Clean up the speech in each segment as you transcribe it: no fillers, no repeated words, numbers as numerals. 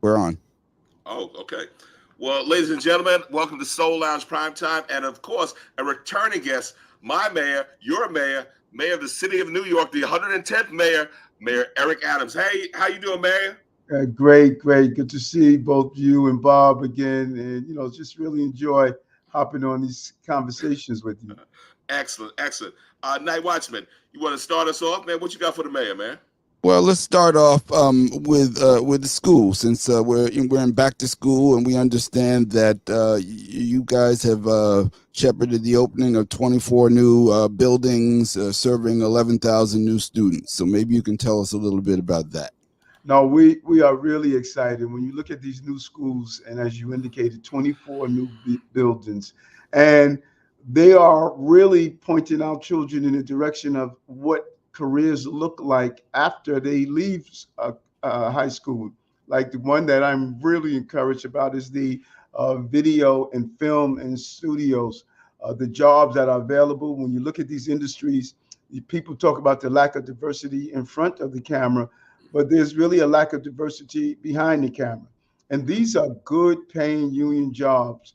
We're on. Oh, okay. Well, ladies and gentlemen, welcome to Soul Lounge Primetime. And of course, a returning guest, my mayor, your mayor, mayor of the city of New York, the 110th mayor, Mayor Eric Adams. Hey, how you doing, Mayor? Great, great. Good to see both you and Bob again. And, just really enjoy hopping on these conversations with you. Excellent, excellent. Night Watchman, you want to start us off, man? What you got for the mayor, man? Well, let's start off with the school, since we're in back to school, and we understand that you guys have shepherded the opening of 24 new buildings, serving 11,000 new students. So maybe you can tell us a little bit about that. No, we are really excited when you look at these new schools, and as you indicated, 24 new buildings, and they are really pointing our children in the direction of what careers look like after they leave high school. Like the one that I'm really encouraged about is the video and film and studios, the jobs that are available. When you look at these industries, people talk about the lack of diversity in front of the camera, but there's really a lack of diversity behind the camera. And these are good paying union jobs,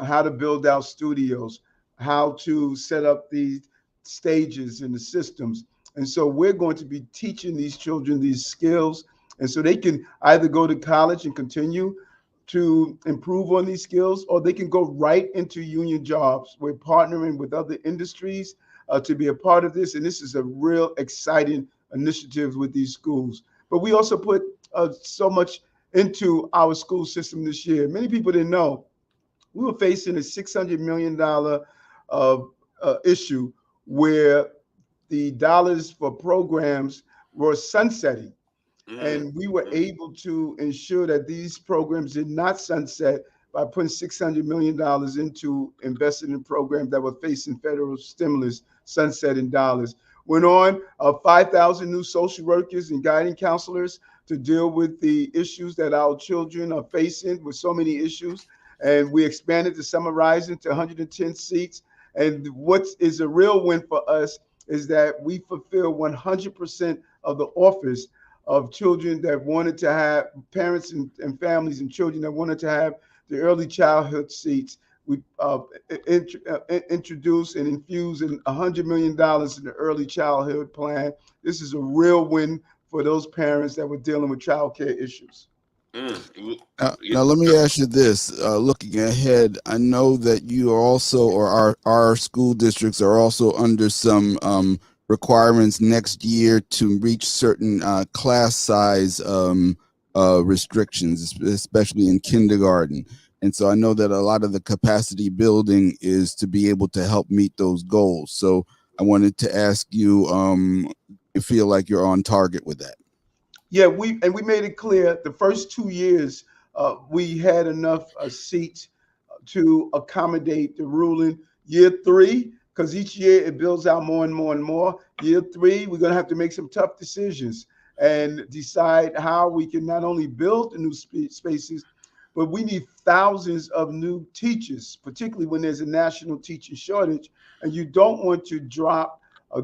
how to build out studios, how to set up these stages and the systems. And so we're going to be teaching these children these skills. And so they can either go to college and continue to improve on these skills, or they can go right into union jobs. We're partnering with other industries to be a part of this. And this is a real exciting initiative with these schools. But we also put so much into our school system this year. Many people didn't know we were facing a $600 million issue where the dollars for programs were sunsetting. And we were able to ensure that these programs did not sunset by putting $600 million into investing in programs that were facing federal stimulus sunsetting dollars. Went on 5,000 new social workers and guiding counselors to deal with the issues that our children are facing with so many issues. And we expanded the Summer Rising to 110 seats. And what is a real win for us is that we fulfill 100% of the offers of children that wanted to have parents and families and children that wanted to have the early childhood seats. We introduced and infused $100 million in the early childhood plan. This is a real win for those parents that were dealing with child care issues. Now, let me ask you this. Looking ahead, I know that you are also, or our school districts are also under some requirements next year to reach certain class size restrictions, especially in kindergarten. And so I know that a lot of the capacity building is to be able to help meet those goals. So I wanted to ask you, you feel like you're on target with that? Yeah, we made it clear the first 2 years we had enough seats to accommodate the ruling. Year 3, because each year it builds out more and more and more. Year 3, we're going to have to make some tough decisions and decide how we can not only build the new spaces, but we need thousands of new teachers, particularly when there's a national teaching shortage. And you don't want to drop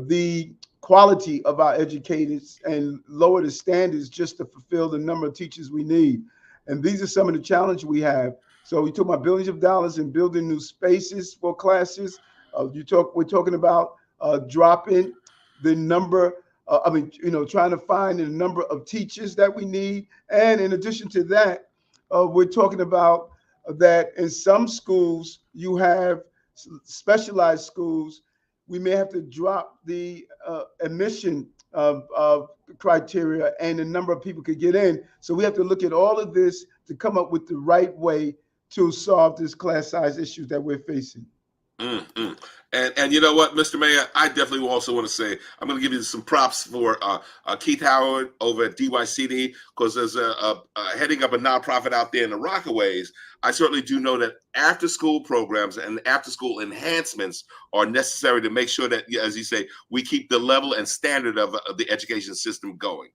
the quality of our educators and lower the standards just to fulfill the number of teachers we need. And these are some of the challenges we have. So we talk about billions of dollars in building new spaces for classes. We're talking about dropping the number, trying to find the number of teachers that we need. And in addition to that, we're talking about that in some schools, you have specialized schools. We may have to drop the admission of criteria and the number of people could get in. So we have to look at all of this to come up with the right way to solve this class size issue that we're facing. And you know what, Mr. Mayor, I definitely also want to say I'm going to give you some props for Keith Howard over at DYCD, because there's a heading up a nonprofit out there in the Rockaways. I certainly do know that after-school programs and after-school enhancements are necessary to make sure that, as you say, we keep the level and standard of the education system going.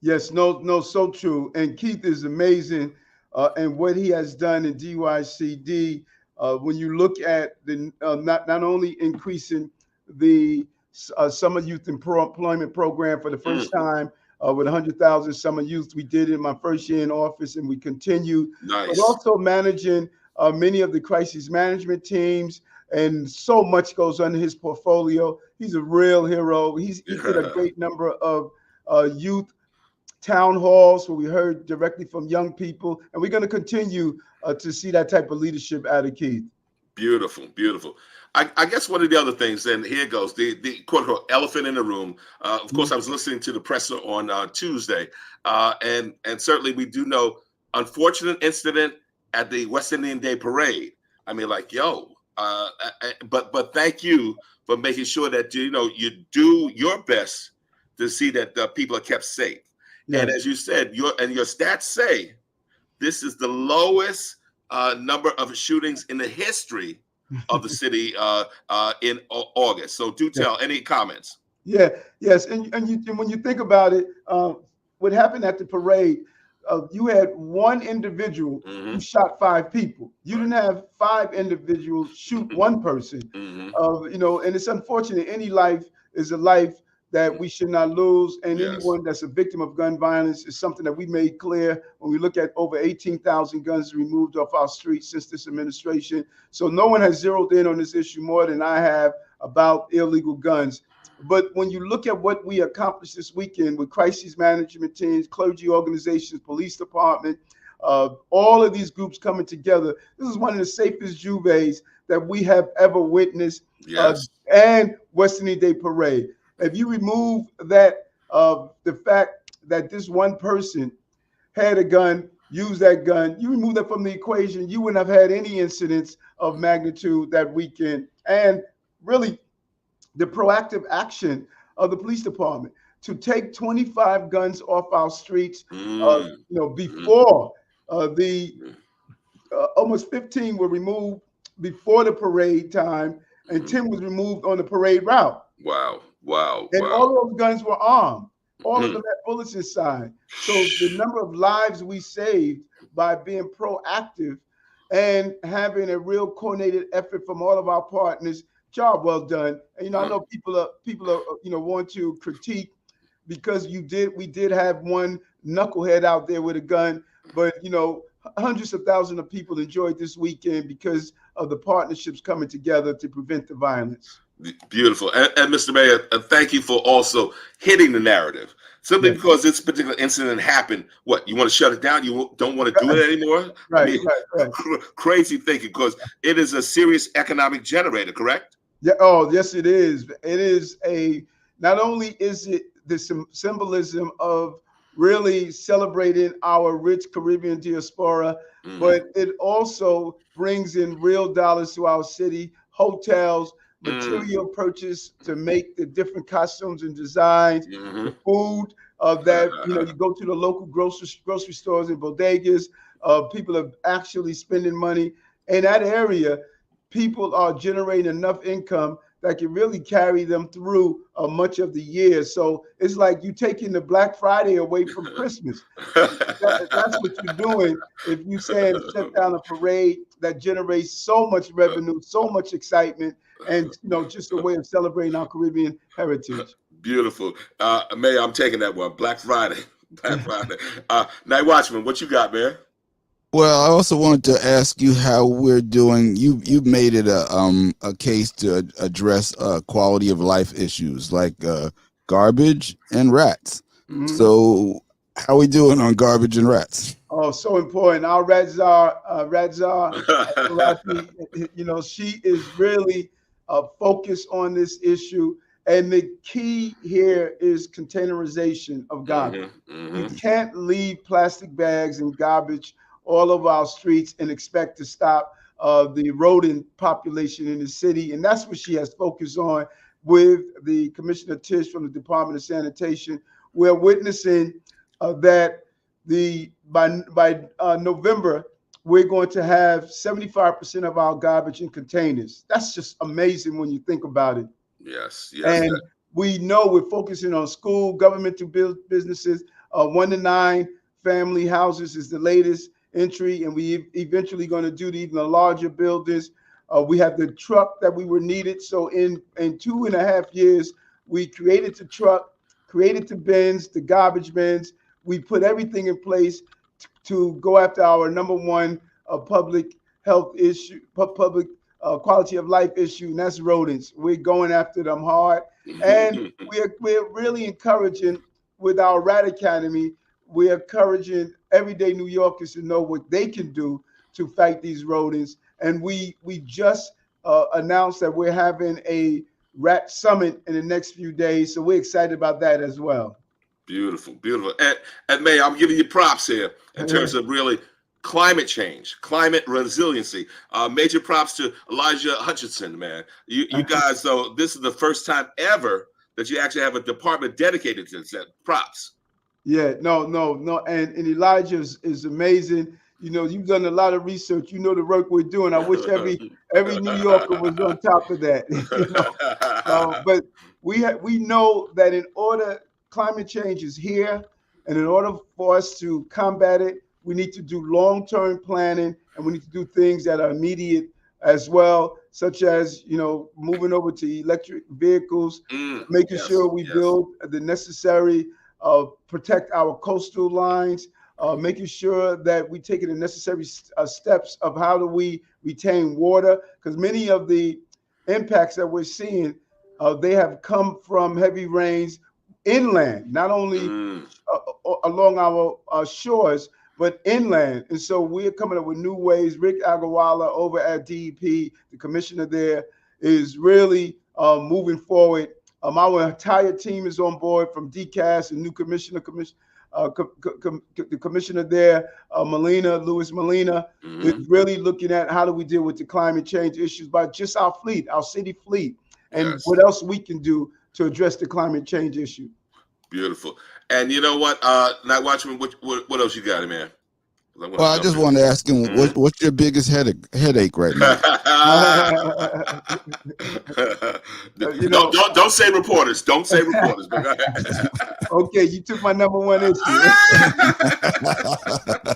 Yes, no, so true. And Keith is amazing, and what he has done in DYCD. When you look at the not only increasing the summer youth employment program for the first time with 100,000 summer youth. We did it in my first year in office, and we continue. Nice. But also managing many of the crisis management teams, and so much goes under his portfolio. He's a real hero. He did a great number of youth town halls where we heard directly from young people, and we're going to continue to see that type of leadership out of Keith. Beautiful, beautiful. I guess one of the other things, and here goes, the quote unquote elephant in the room. Of course, I was listening to the presser on Tuesday, and certainly we do know unfortunate incident at the West Indian Day Parade. I mean, like, but thank you for making sure that you do your best to see that people are kept safe. Yes. And as you said, your stats say this is the lowest number of shootings in the history of the city in August. So do tell, any comments? Yes, and when you think about it, what happened at the parade, you had one individual who shot 5 people. You didn't have 5 individuals shoot one person. And it's unfortunate. Any life is a life that we should not lose, and anyone that's a victim of gun violence is something that we made clear when we look at over 18,000 guns removed off our streets since this administration. So no one has zeroed in on this issue more than I have about illegal guns. But when you look at what we accomplished this weekend with crisis management teams, clergy organizations, police department, all of these groups coming together, this is one of the safest Juves that we have ever witnessed. And West Indian Day Parade. If you remove that, the fact that this one person had a gun, used that gun, you remove that from the equation, you wouldn't have had any incidents of magnitude that weekend. And really, the proactive action of the police department to take 25 guns off our streets, before almost 15 were removed before the parade time, and 10 was removed on the parade route. Wow. And all of those guns were armed. All of them had bullets inside. So the number of lives we saved by being proactive and having a real coordinated effort from all of our partners, job well done. And I know people are want to critique because we did have one knucklehead out there with a gun, but hundreds of thousands of people enjoyed this weekend because of the partnerships coming together to prevent the violence. Beautiful. And Mr. Mayor, thank you for also hitting the narrative. Simply because this particular incident happened, what, you want to shut it down? You don't want to do it anymore? Right. Crazy thinking, because it is a serious economic generator, correct? Yeah. Oh, yes, it is. It is not only is it the symbolism of really celebrating our rich Caribbean diaspora, but it also brings in real dollars to our city, hotels, material purchase to make the different costumes and designs, the food that you go to the local grocery stores and bodegas. People are actually spending money in that area. People are generating enough income that can really carry them through much of the year. So it's like you taking the Black Friday away from Christmas. That's what you're doing if you say shut down a parade that generates so much revenue, so much excitement, and just a way of celebrating our Caribbean heritage. Beautiful. Mayor, I'm taking that one. Black Friday. Night Watchman, what you got, man? Well, I also wanted to ask you how we're doing. You've made it a case to address quality of life issues like garbage and rats. So how are we doing on garbage and rats? Oh, so important. Our Radzar, she is really focused on this issue. And the key here is containerization of garbage. You can't leave plastic bags and garbage all over our streets and expect to stop the rodent population in the city. And that's what she has focused on with the Commissioner Tish from the Department of Sanitation. We're witnessing that by November, we're going to have 75% of our garbage in containers. That's just amazing when you think about it. Yes. And we know we're focusing on school, governmental businesses, 1 to 9 family houses is the latest entry, and we eventually going to do even the larger buildings. We have the truck that we were needed. So in 2.5 years, We created the truck, created the bins, the garbage bins. We put everything in place to go after our number one public health issue, public quality of life issue, and that's rodents. We're going after them hard. And we're really encouraging with our Rat Academy, we're encouraging everyday New Yorkers to know what they can do to fight these rodents. And we just announced that we're having a rat summit in the next few days. So we're excited about that as well. Beautiful, beautiful. And May, I'm giving you props here in terms of really climate change, climate resiliency. Major props to Elijah Hutchinson, man. You guys, though, this is the first time ever that you actually have a department dedicated to this. Props. Yeah, no. And Elijah is amazing. You know, you've done a lot of research. You know the work we're doing. I wish every New Yorker was on top of that. You know? But we know that in order, climate change is here, and in order for us to combat it, we need to do long-term planning, and we need to do things that are immediate as well, such as, you know, moving over to electric vehicles, making sure we build the necessary, protect our coastal lines, making sure that we take the necessary steps of how do we retain water, because many of the impacts that we're seeing, they have come from heavy rains inland, not only along our shores, but inland. And so we're coming up with new ways. Rick Agarwala over at DEP, the commissioner there, is really moving forward. Our entire team is on board, from DCAS, and new commissioner, the commissioner there, Louis Molina, is really looking at how do we deal with the climate change issues by just our fleet, our city fleet, and what else we can do to address the climate change issue. Beautiful. And you know what, Night Watchman, what else you got, man? Well, I just want to ask him, what's your biggest headache right now? You know, don't say reporters. Don't say reporters. But go ahead. Okay, you took my number one issue.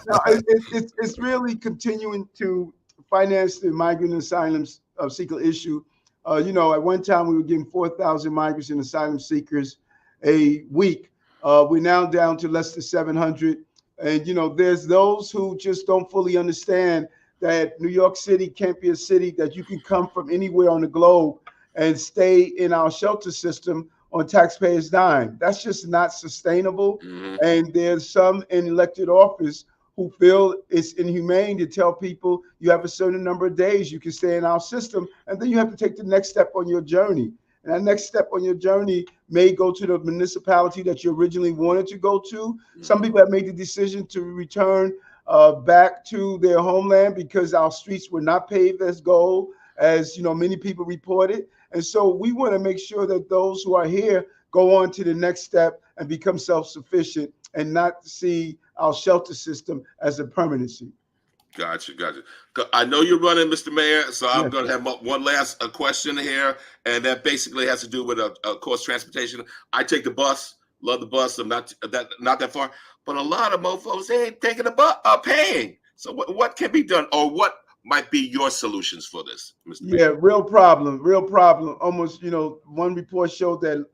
No, it's really continuing to finance the migrant asylum seeker issue. You know, at one time we were getting 4,000 migrants and asylum seekers a week. We're now down to less than 700. And, you know, there's those who just don't fully understand that New York City can't be a city that you can come from anywhere on the globe and stay in our shelter system on taxpayers' dime. That's just not sustainable. And there's some in elected office who feel it's inhumane to tell people you have a certain number of days you can stay in our system, and then you have to take the next step on your journey. And that next step on your journey may go to the municipality that you originally wanted to go to. Some people have made the decision to return back to their homeland because our streets were not paved as gold, as you know, many people reported. And so we want to make sure that those who are here go on to the next step and become self-sufficient, and not see our shelter system as a permanency. Gotcha. I know you're running, Mr. Mayor, so I'm going to have one last question here, and that basically has to do with, of course, transportation. I take the bus, love the bus. I'm not that far, but a lot of mofos, they ain't taking the bus, paying. So what can be done, or what might be your solutions for this, Mr. Mayor? Yeah, real problem. Almost, you know, one report showed that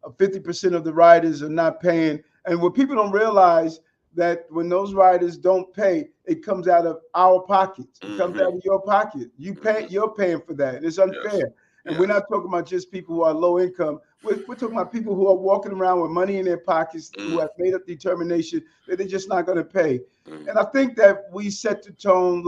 50% of the riders are not paying, and what people don't realize, that when those riders don't pay, it comes out of our pockets. It comes out of your pocket. You're paying for that. It's unfair. And we're not talking about just people who are low income. We're talking about people who are walking around with money in their pockets, who have made up determination that they're just not going to pay. And I think that we set the tone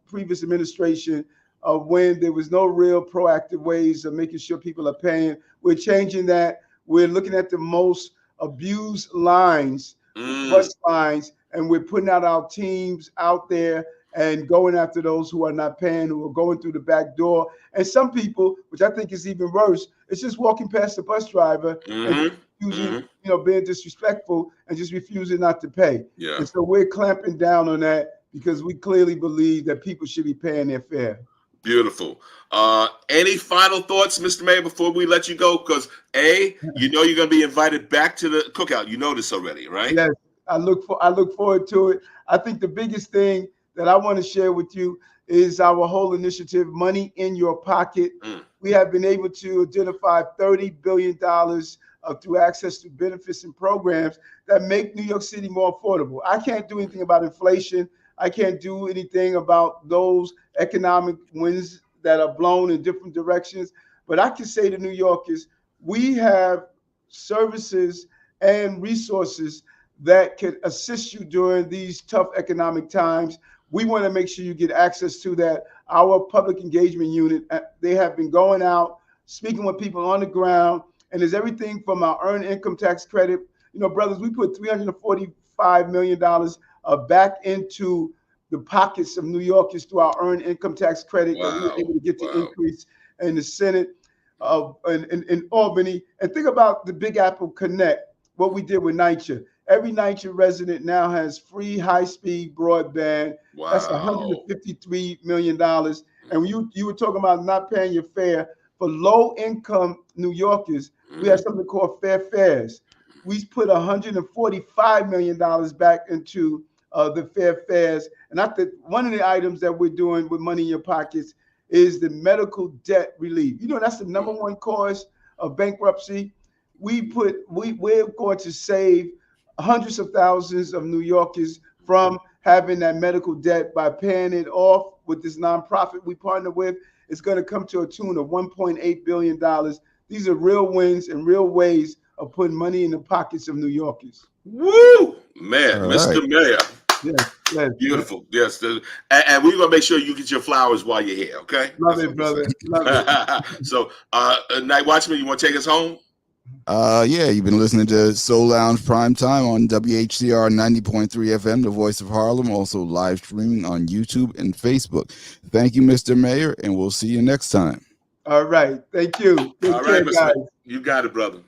previous administration when there was no real proactive ways of making sure people are paying. We're changing that. We're looking at the most abused lines, bus lines, and we're putting out our teams out there and going after those who are not paying, who are going through the back door. And some people, which I think is even worse, it's just walking past the bus driver and refusing, you know, being disrespectful and just refusing not to pay. And so we're clamping down on that because we clearly believe that people should be paying their fare. Beautiful. Any final thoughts, Mr. Mayor, before we let you go? Because you know you're going to be invited back to the cookout. You know this already, right? Yes, I look forward to it. I think the biggest thing that I want to share with you is our whole initiative, Money in Your Pocket. We have been able to identify $30 billion through access to benefits and programs that make New York City more affordable. I can't do anything about inflation. I can't do anything about those economic winds that are blown in different directions. But I can say to New Yorkers, we have services and resources that can assist you during these tough economic times. We want to make sure you get access to that. Our public engagement unit, they have been going out, speaking with people on the ground, and there's everything from our earned income tax credit. You know, brothers, we put $345 million back into the pockets of New Yorkers through our earned income tax credit that we were able to get the increase in the Senate in Albany. And think about the Big Apple Connect, what we did with NYCHA. Every NYCHA resident now has free high-speed broadband. Wow. That's $153 million. And when you were talking about not paying your fare, for low-income New Yorkers, we have something called Fair Fares. We put $145 million back into the Fair Fares. And I think one of the items that we're doing with Money in Your Pockets is the medical debt relief. You know, that's the number one cause of bankruptcy. We're going to save hundreds of thousands of New Yorkers from having that medical debt by paying it off with this nonprofit we partner with. It's going to come to a tune of $1.8 billion. These are real wins and real ways of putting money in the pockets of New Yorkers. Woo! Man, all Mr. Right. Mayor. Yes, beautiful. Yes. And we're going to make sure you get your flowers while you're here, okay? Love it, brother. Love it. So, Night Watchman, you want to take us home? Yeah, you've been listening to Soul Lounge Prime Time on WHCR 90.3 FM, the voice of Harlem, also live streaming on YouTube and Facebook. Thank you, Mr. Mayor, and we'll see you next time. All right. Thank you. Take care, guys. You got it, brother.